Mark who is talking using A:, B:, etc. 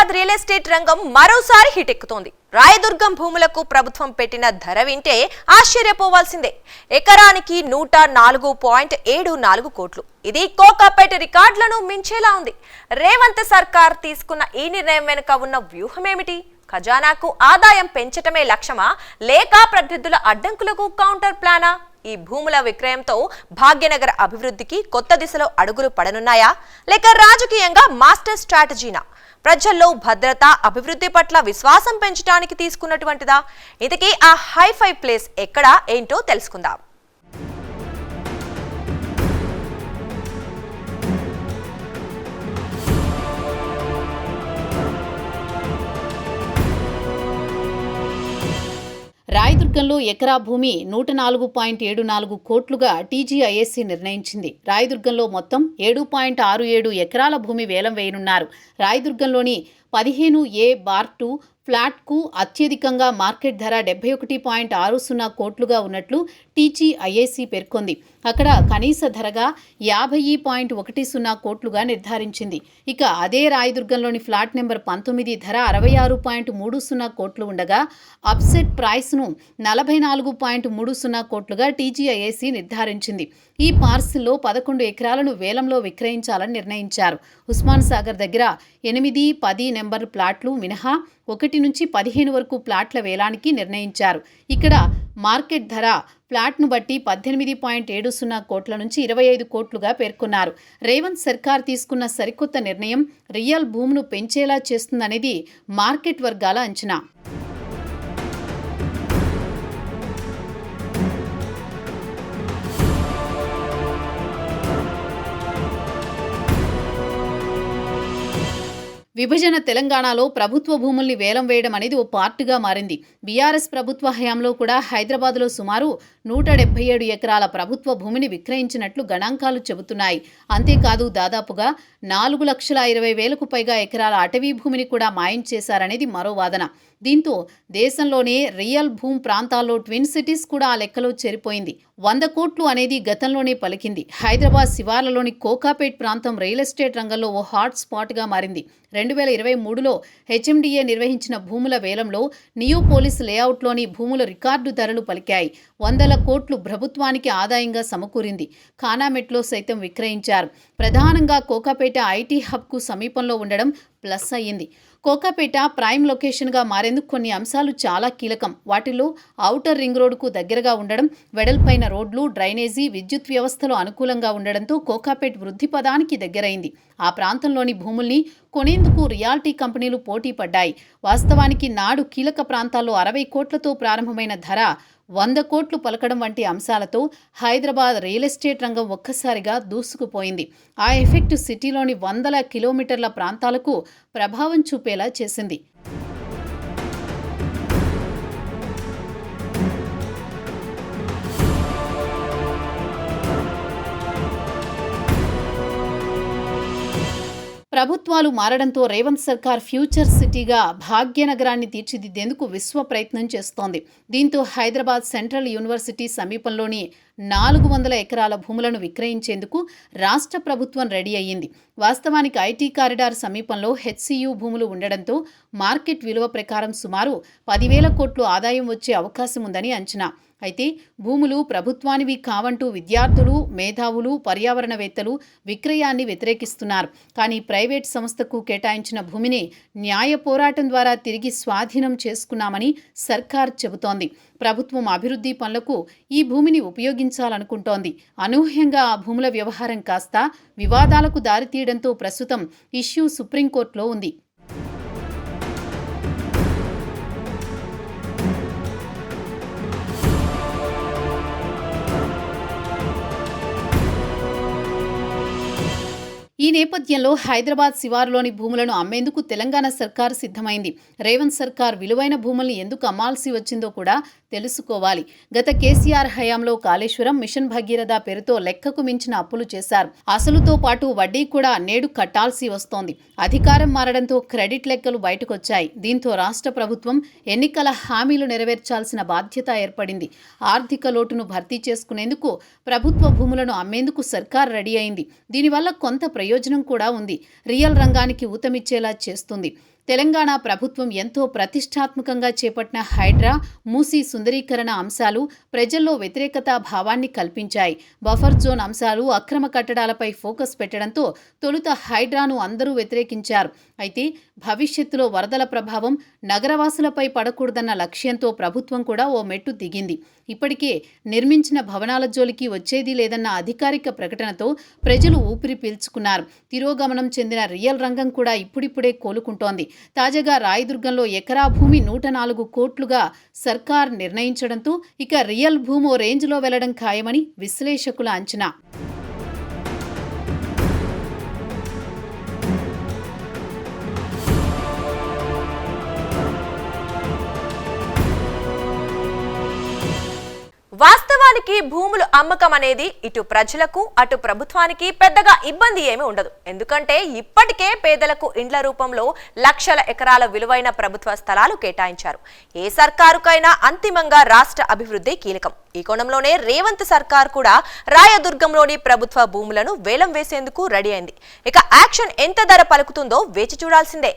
A: Hyderabad real estate రంగం మరోసారి hit ఎక్కుతోంది. Rayadurgam భూములకు ప్రభుత్వం పెట్టిన ధర వింటే ఆశ్చర్యపోవాల్సిందే. ఎకరానికి 104.74 కోట్లు. ఇది కోకాపేట రికార్డులను మించేలా ఉంది. రేవంత్ సర్కార్ తీసుకున్న ఈ నిర్ణయం వెనుక ఉన్న వ్యూహం ఏమిటి? ఖజానాకు ఆదాయం పెంచటమే లక్ష్యమా, లేక ప్రత్యర్థుల అడ్డంకులకు కౌంటర్ ప్లానా? ఈ భూముల విక్రయంతో భాగ్యనగర అభివృద్ధికి కొత్త దిశలో అడుగులు పడనున్నాయా, లేక రాజకీయంగా మాస్టర్ స్ట్రాటజీనా? ప్రజల్లో భద్రత, అభివృద్ధి పట్ల విశ్వాసం పెంచడానికి తీసుకున్నటువంటిదా? ఇంతకీ ఆ హైఫై ప్లేస్ ఎక్కడా ఏంటో తెలుసుకుందాం.
B: రాయదుర్గంలో ఎకరా భూమి 104.74 కోట్లుగా టీజీఐఏసీ నిర్ణయించింది. రాయదుర్గంలో మొత్తం 7.67 ఎకరాల భూమి వేలం వేయనున్నారు. రాయదుర్గంలోని 15A/2 ఫ్లాట్కు అత్యధికంగా మార్కెట్ ధర 71.60 కోట్లుగా ఉన్నట్లు టీజీఐఏసీ పేర్కొంది. అక్కడ కనీస ధరగా 50.10 కోట్లుగా నిర్ధారించింది. ఇక అదే రాయదుర్గంలోని ఫ్లాట్ నెంబర్ 19 ధర 66.30 కోట్లు ఉండగా అప్సెట్ ప్రైస్ను 44.30 కోట్లుగా టీజీఐఏసీ నిర్ధారించింది. ఈ పార్సిల్లో 11 ఎకరాలను వేలంలో విక్రయించాలని నిర్ణయించారు. ఉస్మాన్ సాగర్ దగ్గర 8, 10 నెంబర్ ప్లాట్లు మినహా 1 నుంచి 15 వరకు ప్లాట్ల వేలానికి నిర్ణయించారు. ఇక్కడ మార్కెట్ ధర ఫ్లాట్ను బట్టి 18.70 కోట్ల నుంచి 25 కోట్లుగా పేర్కొన్నారు. రేవంత్ సర్కార్ తీసుకున్న సరికొత్త నిర్ణయం రియల్ భూమును పెంచేలా చేస్తుందనేది మార్కెట్ వర్గాల అంచనా. విభజన తెలంగాణలో ప్రభుత్వ భూముల్ని వేలం వేయడం అనేది ఓ పార్ట్గా మారింది. బీఆర్ఎస్ ప్రభుత్వ హయాంలో కూడా హైదరాబాద్లో సుమారు 177 ఎకరాల ప్రభుత్వ భూమిని విక్రయించినట్లు గణాంకాలు చెబుతున్నాయి. అంతేకాదు దాదాపుగా 4,20,000కు పైగా ఎకరాల అటవీ భూమిని కూడా మాయం చేశారనేది మరో వాదన. దీంతో దేశంలోనే రియల్ భూమి ప్రాంతాల్లో ట్విన్ సిటీస్ కూడా ఆ లెక్కలో చేరిపోయింది. 100 కోట్లు అనేది గతంలోనే పలికింది. హైదరాబాద్ శివార్లలోని కోకాపేట్ ప్రాంతం రియల్ ఎస్టేట్ రంగంలో ఓ హాట్ స్పాట్గా మారింది. 2023లో హెచ్ఎండిఏ నిర్వహించిన భూముల వేలంలో నియోపోలిస్ లేఅవుట్లోని భూముల రికార్డు ధరలు పలికాయి. 100 కోట్లు ప్రభుత్వానికి ఆదాయంగా సమకూరింది. ఖానామెట్లో సైతం విక్రయించారు. ప్రధానంగా కోకాపేట ఐటీ హబ్కు సమీపంలో ఉండడం ప్లస్ అయ్యింది. కోకాపేట ప్రైమ్ లొకేషన్గా మారేందుకు కొన్ని అంశాలు చాలా కీలకం. వాటిలో ఔటర్ రింగ్ రోడ్డుకు దగ్గరగా ఉండడం, వెడల్పైన రోడ్లు, డ్రైనేజీ, విద్యుత్ వ్యవస్థలు అనుకూలంగా ఉండడంతో కోకాపేట్ వృద్ధి పదానికి దగ్గరైంది. ఆ ప్రాంతంలోని భూముల్ని కొనేందుకు రియాల్టీ కంపెనీలు పోటీ పడ్డాయి. వాస్తవానికి నాడు కీలక ప్రాంతాల్లో 60 కోట్లతో ప్రారంభమైన ధర 100 కోట్లు పలకడం వంటి అంశాలతో హైదరాబాద్ రియల్ ఎస్టేట్ రంగం ఒక్కసారిగా దూసుకుపోయింది. ఆ ఎఫెక్ట్ సిటీలోని 100 కిలోమీటర్ల ప్రాంతాలకు ప్రభావం చూపేలా చేసింది. ప్రభుత్వాలు మారడంతో రేవంత్ సర్కార్ ఫ్యూచర్ సిటీగా భాగ్యనగరాన్ని తీర్చిదిద్దేందుకు విశ్వ ప్రయత్నం చేస్తోంది. దీంతో హైదరాబాద్ సెంట్రల్ యూనివర్సిటీ సమీపంలోని 400 ఎకరాల భూములను విక్రయించేందుకు రాష్ట్ర ప్రభుత్వం రెడీ అయ్యింది. వాస్తవానికి ఐటీ కారిడార్ సమీపంలో హెచ్సియు భూములు ఉండడంతో మార్కెట్ విలువ ప్రకారం సుమారు 10,000 కోట్లు ఆదాయం వచ్చే అవకాశం ఉందని అంచనా. అయితే భూములు ప్రభుత్వానివి కావంటూ విద్యార్థులు, మేధావులు, పర్యావరణవేత్తలు విక్రయాన్ని వ్యతిరేకిస్తున్నారు. కానీ ప్రైవేట్ సంస్థకు కేటాయించిన భూమిని న్యాయ పోరాటం ద్వారా తిరిగి స్వాధీనం చేసుకున్నామని సర్కార్ చెబుతోంది. ప్రభుత్వం అభివృద్ధి పనులకు ఈ భూమిని ఉపయోగించాలనుకుంటోంది. అనూహ్యంగా ఆ భూముల వ్యవహారం కాస్త వివాదాలకు దారితీయడంతో ప్రస్తుతం ఇష్యూ సుప్రీంకోర్టులో ఉంది. ఈ నేపథ్యంలో హైదరాబాద్ శివారులోని భూములను అమ్మేందుకు తెలంగాణ సర్కార్ సిద్ధమైంది. రేవంత్ సర్కార్ విలువైన భూముల్ని ఎందుకు అమ్మాల్సి వచ్చిందో కూడా తెలుసుకోవాలి. గత కేసీఆర్ హయాంలో కాళేశ్వరం, మిషన్ భగీరథ పేరుతో లెక్కకు మించిన అప్పులు చేశారు. అసలుతో పాటు వడ్డీ కూడా నేడు కట్టాల్సి వస్తోంది. అధికారం మారడంతో క్రెడిట్ లెక్కలు బయటకొచ్చాయి. దీంతో రాష్ట్ర ప్రభుత్వం ఎన్నికల హామీలు నెరవేర్చాల్సిన బాధ్యత ఏర్పడింది. ఆర్థిక లోటును భర్తీ చేసుకునేందుకు ప్రభుత్వ భూములను అమ్మేందుకు సర్కార్ రెడీ అయింది. దీనివల్ల కొంత ప్రయోజనం కూడా ఉంది. రియల్ రంగానికి ఊతమిచ్చేలా చేస్తుంది. తెలంగాణ ప్రభుత్వం ఎంతో ప్రతిష్టాత్మకంగా చేపట్టిన హైడ్రా, మూసీ సుందరీకరణ అంశాలు ప్రజల్లో వ్యతిరేకతా భావాన్ని కల్పించాయి. బఫర్ జోన్ అంశాలు, అక్రమ కట్టడాలపై ఫోకస్ పెట్టడంతో తొలుత హైడ్రాను అందరూ వ్యతిరేకించారు. అయితే భవిష్యత్తులో వరదల ప్రభావం నగరవాసులపై పడకూడదన్న లక్ష్యంతో ప్రభుత్వం కూడా ఓ మెట్టు దిగింది. ఇప్పటికే నిర్మించిన భవనాల జోలికి వచ్చేది లేదన్న అధికారిక ప్రకటనతో ప్రజలు ఊపిరి పీల్చుకున్నారు. తిరోగమనం చెందిన రియల్ రంగం కూడా ఇప్పుడిప్పుడే కోలుకుంటోంది. తాజాగా రాయదుర్గంలో ఎకరా భూమి 104 కోట్లుగా సర్కార్ నిర్ణయించడంతో ఇక రియల్ భూమి ఓ రేంజ్లో వెళ్లడం ఖాయమని విశ్లేషకుల అంచనా.
A: వాస్తవానికి భూములు అమ్మకం అనేది ఇటు ప్రజలకు అటు ప్రభుత్వానికి పెద్దగా ఇబ్బంది ఏమీ ఉండదు. ఎందుకంటే ఇప్పటికే పేదలకు ఇండ్ల రూపంలో లక్షల ఎకరాల విలువైన ప్రభుత్వ స్థలాలు కేటాయించారు. ఏ సర్కారుకైనా అంతిమంగా రాష్ట్ర అభివృద్ధి కీలకం. ఈ కోణంలోనే రేవంత్ సర్కార్ కూడా రాయదుర్గంలోని ప్రభుత్వ భూములను వేలం వేసేందుకు రెడీ అయింది. ఇక యాక్షన్ ఎంత ధర పలుకుతుందో వేచి చూడాల్సిందే.